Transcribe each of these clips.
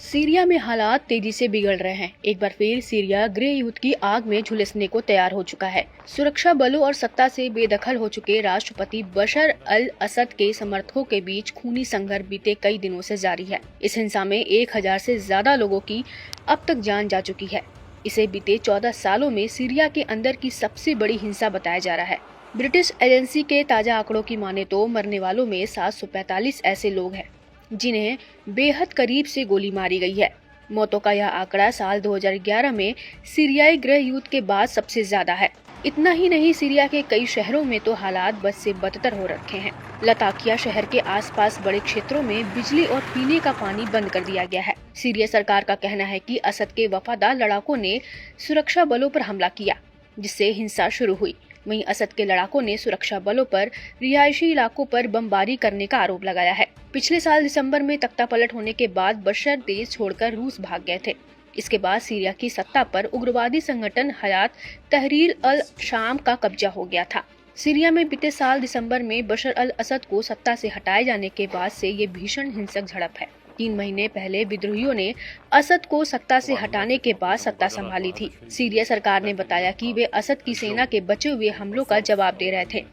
Syria में हालात तेजी से बिगड़ रहे हैं। एक बार फिर सीरिया गृह युद्ध की आग में झुलसने को तैयार हो चुका है। सुरक्षा बलों और सत्ता से बेदखल हो चुके राष्ट्रपति बशर अल असद के समर्थकों के बीच खूनी संघर्ष बीते कई दिनों से जारी है। इस हिंसा में 1000 से ज्यादा लोगों की अब तक जान जा चुकी है। इसे बीते 14 सालों में सीरिया के अंदर की सबसे बड़ी हिंसा बताया जा रहा है। ब्रिटिश एजेंसी के ताजा आंकड़ों की माने तो मरने वालों में 745 ऐसे लोग हैं जिन्हें बेहद करीब से गोली मारी गई है। मौतों का यह आंकड़ा साल 2011 में सीरियाई गृह युद्ध के बाद सबसे ज्यादा है। इतना ही नहीं, सीरिया के कई शहरों में तो हालात बद से बदतर हो रखे हैं। लताकिया शहर के आसपास बड़े क्षेत्रों में बिजली और पीने का पानी बंद कर दिया गया है। सीरिया सरकार का कहना है कि असद के वफादार लड़ाकों ने सुरक्षा बलों पर हमला किया, जिससे हिंसा शुरू हुई। वहीं असद के लड़ाकों ने सुरक्षा बलों पर रिहायशी इलाकों पर बमबारी करने का आरोप लगाया है। पिछले साल दिसंबर में तख्तापलट होने के बाद बशर देश छोड़कर रूस भाग गए थे। इसके बाद सीरिया की सत्ता पर उग्रवादी संगठन हयात तहरीर अल शाम का कब्जा हो गया था। सीरिया में बीते साल दिसंबर में बशर अल असद को सत्ता से हटाए जाने के बाद से ये भीषण हिंसक झड़प है। 3 महीने पहले विद्रोहियों ने असद को सत्ता से हटाने के बाद सत्ता संभाली थी। सीरिया सरकार ने बताया कि वे असद की सेना के बचे हुए हमलों का जवाब दे रहे थे।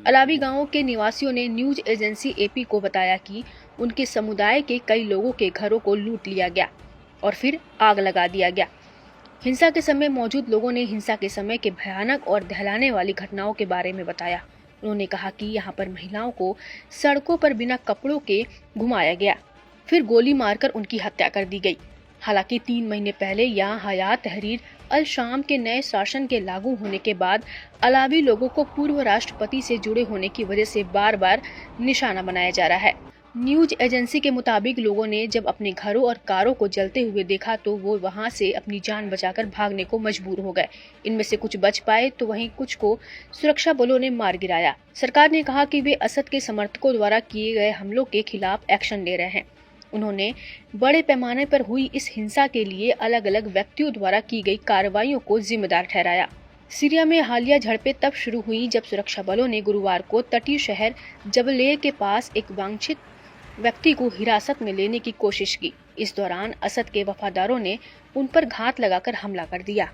अलावी गांवों के निवासियों ने न्यूज एजेंसी एपी को बताया कि उनके समुदाय के कई लोगों के घरों को लूट लिया गया और फिर आग लगा दिया गया। हिंसा के समय मौजूद लोगों ने हिंसा के समय के भयानक और दहलाने वाली घटनाओं के बारे में बताया। उन्होंने कहा कि यहाँ पर महिलाओं को सड़कों पर बिना कपड़ों के घुमाया गया, फिर गोली मारकर उनकी हत्या कर दी गई। हालांकि 3 महीने पहले यहाँ हयात तहरीर अल शाम के नए शासन के लागू होने के बाद अलावी लोगों को पूर्व राष्ट्रपति से जुड़े होने की वजह से बार बार निशाना बनाया जा रहा है। न्यूज एजेंसी के मुताबिक लोगों ने जब अपने घरों और कारों को जलते हुए देखा तो वो वहां से अपनी जान बचाकर भागने को मजबूर हो गए। इनमें से कुछ बच पाए तो वहीं कुछ को सुरक्षा बलों ने मार गिराया। सरकार ने कहा कि वे असद के समर्थकों द्वारा किए गए हमलों के खिलाफ एक्शन ले रहे हैं। उन्होंने बड़े पैमाने पर हुई इस हिंसा के लिए अलग अलग व्यक्तियों द्वारा की गई कार्रवाइयों को जिम्मेदार ठहराया। सीरिया में हालिया झड़पें तब शुरू हुई जब सुरक्षा बलों ने गुरुवार को तटीय शहर जबलेर के पास एक वांछित व्यक्ति को हिरासत में लेने की कोशिश की। इस दौरान असद के वफादारों ने उन पर घात लगाकर हमला कर दिया।